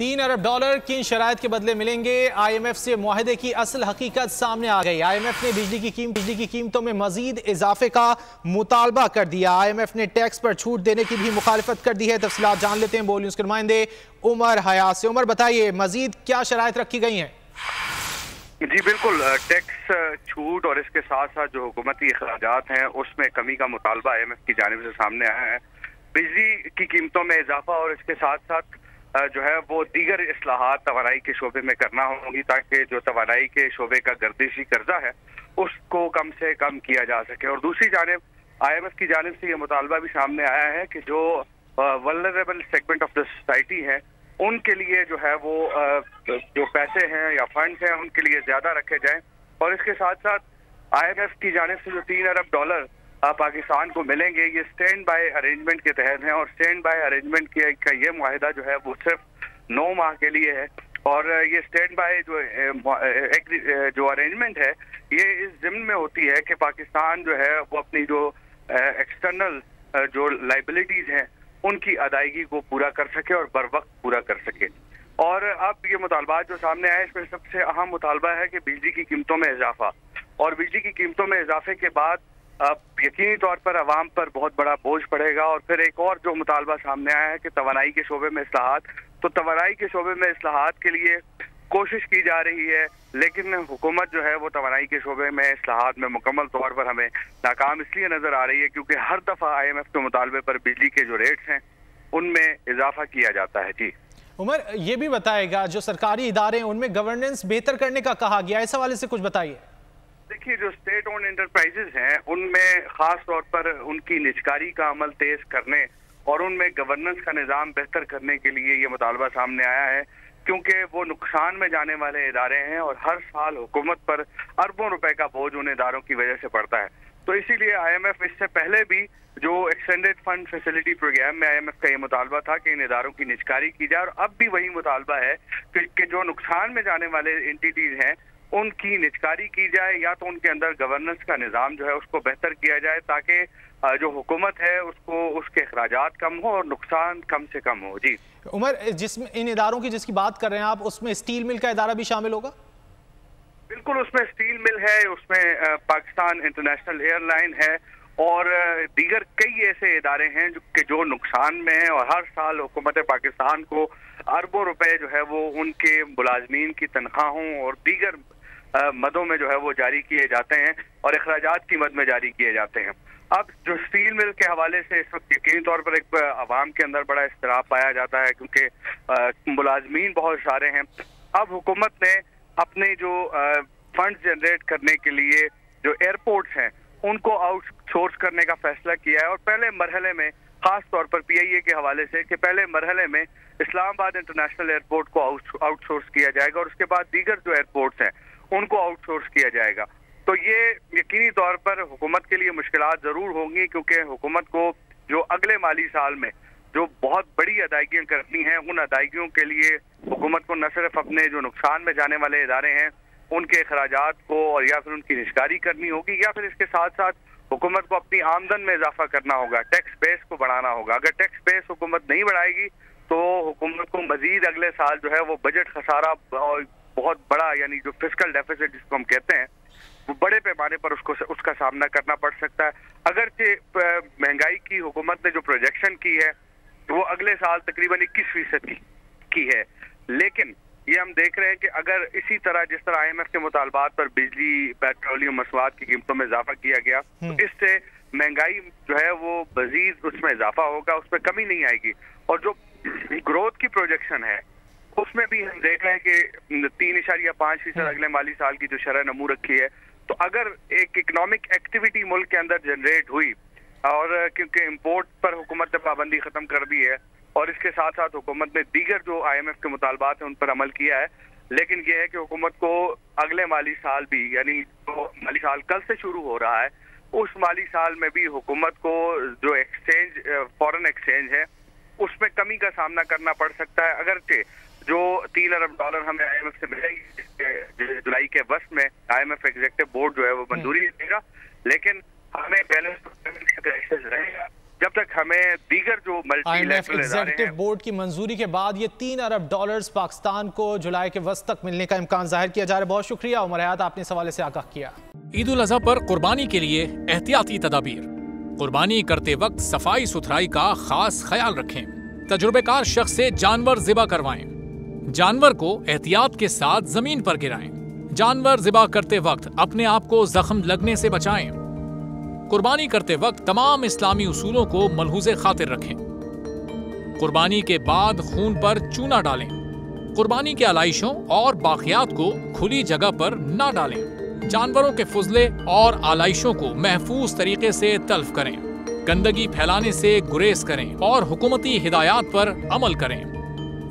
$3 अरब किन शराइत के बदले मिलेंगे? IMF से मुआहदे की असल हकीकत सामने आ गई। IMF ने बिजली की कीमतों में मजीद इजाफे का मुतालबा कर दिया। IMF ने टैक्स पर छूट देने की भी मुखालिफत कर दी है। तफसीलात जान लेते हैं बोल न्यूज़ के नुमाइंदे उमर हयात से। उमर, बताइए मजीद क्या शराइत रखी गई हैं? जी बिल्कुल, टैक्स छूट और इसके साथ साथ जो हुकूमती अखराजात हैं उसमें कमी का मुतालबा IMF की जानिब से सामने आया है। बिजली की कीमतों में इजाफा और इसके साथ साथ जो है वो दीगर इस्लाहात तवानाई के शोबे में करना होंगी ताकि जो तवानाई के शोबे का गर्दिशी कर्जा है उसको कम से कम किया जा सके। और दूसरी जानिब IMF की जानिब से ये मुतालबा भी सामने आया है कि जो vulnerable segment of the society है उनके लिए जो है वो जो पैसे हैं या फंड्स हैं उनके लिए ज्यादा रखे जाएं। और इसके साथ साथ IMF की जानिब से जो $3 अरब पाकिस्तान को मिलेंगे ये स्टैंड बाय अरेंजमेंट के तहत है। और स्टैंड बाय अरेंजमेंट का ये मुआहिदा जो है वो सिर्फ 9 माह के लिए है। और ये स्टैंड बाय जो अरेंजमेंट है ये इस जिम्न में होती है कि पाकिस्तान जो है वो अपनी जो एक्सटर्नल जो लाइबिलिटीज हैं उनकी अदायगी को पूरा कर सके और बर वक्त पूरा कर सके। और अब ये मुतालबात जो सामने आए इसमें सबसे अहम मुतालबा है कि बिजली की कीमतों में इजाफा। और बिजली की कीमतों में इजाफे के बाद अब यकीनी तौर पर अवाम पर बहुत बड़ा बोझ पड़ेगा। और फिर एक और जो मुतालबा सामने आया है कि तवानाई के शोबे में इस्लाहात, तो तवानाई के शोबे में इस्लाहात के लिए कोशिश की जा रही है लेकिन हुकूमत जो है वो तवानाई के शोबे में इस्लाहात में मुकम्मल तौर पर हमें नाकाम इसलिए नजर आ रही है क्योंकि हर दफा IMF के मुतालबे पर बिजली के जो रेट्स हैं उनमें इजाफा किया जाता है। जी उमर, ये भी बताएगा जो सरकारी इदारे हैं उनमें गवर्नेंस बेहतर करने का कहा गया, इस हवाले से कुछ बताइए। देखिए, जो स्टेट ओन्ड एंटरप्राइजेज हैं उनमें खास तौर पर उनकी निजकारी का अमल तेज करने और उनमें गवर्नेंस का निज़ाम बेहतर करने के लिए ये मुतालबा सामने आया है क्योंकि वो नुकसान में जाने वाले इदारे हैं और हर साल हुकूमत पर अरबों रुपए का बोझ उन इदारों की वजह से पड़ता है। तो इसीलिए IMF इससे पहले भी जो एक्सटेंडेड फंड फैसिलिटी प्रोग्राम में IMF का ये मुतालबा था कि इन इदारों की निजकारी की जाए। और अब भी वही मुतालबा है कि जो नुकसान में जाने वाले एंटिटीज हैं उनकी निजकारी की जाए या तो उनके अंदर गवर्नेंस का निज़ाम जो है उसको बेहतर किया जाए ताकि जो हुकूमत है उसको उसके अखराजात कम हो और नुकसान कम से कम हो। जी उमर, जिसमें इन इदारों की जिसकी बात कर रहे हैं आप उसमें स्टील मिल का इदारा भी शामिल होगा? बिल्कुल, उसमें स्टील मिल है, उसमें पाकिस्तान इंटरनेशनल एयरलाइन है और दीगर कई ऐसे इदारे हैं जो नुकसान में हैं और हर साल हुकूमत पाकिस्तान को अरबों रुपए जो है वो उनके मुलाजमीन की तनख्वाहों और दीगर मदों में जो है वो जारी किए जाते हैं और अखराजात की मद में जारी किए जाते हैं। अब जो स्टील मिल के हवाले से इस वक्त यकीनी तौर पर एक अवाम के अंदर बड़ा इस्तिराब पाया जाता है क्योंकि मुलाजमीन बहुत सारे हैं। अब हुकूमत ने अपने जो फंड जनरेट करने के लिए जो एयरपोर्ट्स हैं उनको आउटसोर्स करने का फैसला किया है। और पहले मरहले में खास तौर पर PIA के हवाले से कि पहले मरहले में इस्लामाबाद इंटरनेशनल एयरपोर्ट को आउटसोर्स किया जाएगा और उसके बाद दीगर जो एयरपोर्ट्स हैं उनको आउटसोर्स किया जाएगा। तो ये यकीनी तौर पर हुकूमत के लिए मुश्किलात जरूर होंगी क्योंकि हुकूमत को जो अगले माली साल में जो बहुत बड़ी अदायगियां करनी हैं उन अदायगियों के लिए हुकूमत को न सिर्फ अपने जो नुकसान में जाने वाले इदारे हैं उनके अखराजात को और या फिर उनकी निजकारी करनी होगी या फिर इसके साथ साथ हुकूमत को अपनी आमदन में इजाफा करना होगा, टैक्स बेस को बढ़ाना होगा। अगर टैक्स बेस हुकूमत नहीं बढ़ाएगी तो हुकूमत को मजीद अगले साल जो है वो बजट खसारा और बहुत बड़ा यानी जो फिस्कल डेफिसिट जिसको हम कहते हैं वो बड़े पैमाने पर उसका सामना करना पड़ सकता है। अगरचे महंगाई की हुकूमत ने जो प्रोजेक्शन की है वो अगले साल तकरीबन 21% की है लेकिन ये हम देख रहे हैं कि अगर इसी तरह जिस तरह IMF के मुतालबात पर बिजली पेट्रोलियम मसवाद की कीमतों में इजाफा किया गया तो इससे महंगाई जो है वो मजीद उसमें इजाफा होगा, उसमें कमी नहीं आएगी। और जो ग्रोथ की प्रोजेक्शन है उसमें भी हम देख रहे हैं कि 3.5% अगले माली साल की जो शरह नमू रखी है। तो अगर एक इकोनॉमिक एक्टिविटी मुल्क के अंदर जनरेट हुई और क्योंकि इम्पोर्ट पर हुकूमत ने पाबंदी खत्म कर दी है और इसके साथ साथ हुकूमत ने दीगर जो IMF के मुतालबात हैं उन पर अमल किया है लेकिन यह है कि हुकूमत को अगले माली साल भी यानी जो माली साल कल से शुरू हो रहा है उस माली साल में भी हुकूमत को जो फॉरेन एक्सचेंज है उसमें कमी का सामना करना पड़ सकता है। अगरचे जो $3 अरब हमें IMF से मिलेगी जुलाई के वस्त में IMF एग्जीक्यूटिव बोर्ड जो है वो मंजूरी देगा लेकिन हमें बैलेंस रहेगा जब तक हमें दीगर जो IMF मल्टीलैटरल एग्जीक्यूटिव बोर्ड की मंजूरी के बाद ये $3 अरब पाकिस्तान को जुलाई के वस्त तक मिलने का इम्कान जाहिर किया जा रहा है। बहुत शुक्रिया उमर हयात, आपने इस हवाले से आगाह किया। ईद उल अजहा पर कुर्बानी के लिए एहतियाती तदाबीर। कुर्बानी करते वक्त सफाई सुथराई का खास ख्याल रखें। तजुर्बेकार शख्स से जानवर ज़िबा करवाएं। जानवर को एहतियात के साथ जमीन पर गिराएं। जानवर ज़िबा करते वक्त अपने आप को जख्म लगने से बचाएं। कुर्बानी करते वक्त तमाम इस्लामी उसूलों को मलहूज़े खातिर रखें। कुर्बानी के बाद खून पर चूना डालें। कुर्बानी के आलाइशों और बाकियात को खुली जगह पर न डालें। जानवरों के फुजले और आलाइशों को महफूज तरीके से तल्फ करें। गंदगी फैलाने से गुरेज करें और हुकूमती हिदायत पर अमल करें।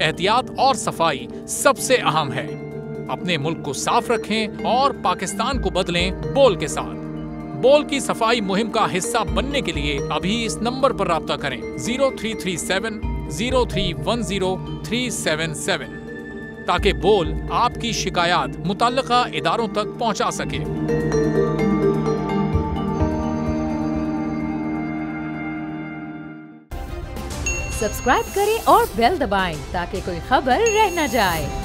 एहतियात और सफाई सबसे अहम है। अपने मुल्क को साफ रखें और पाकिस्तान को बदलें बोल के साथ। बोल की सफाई मुहिम का हिस्सा बनने के लिए अभी इस नंबर पर राब्ता करें 0337 0310 377 ताकि बोल आपकी शिकायत मुतल्लिका इदारों तक पहुंचा सके। सब्सक्राइब करें और बेल दबाएं ताकि कोई खबर रह न जाए।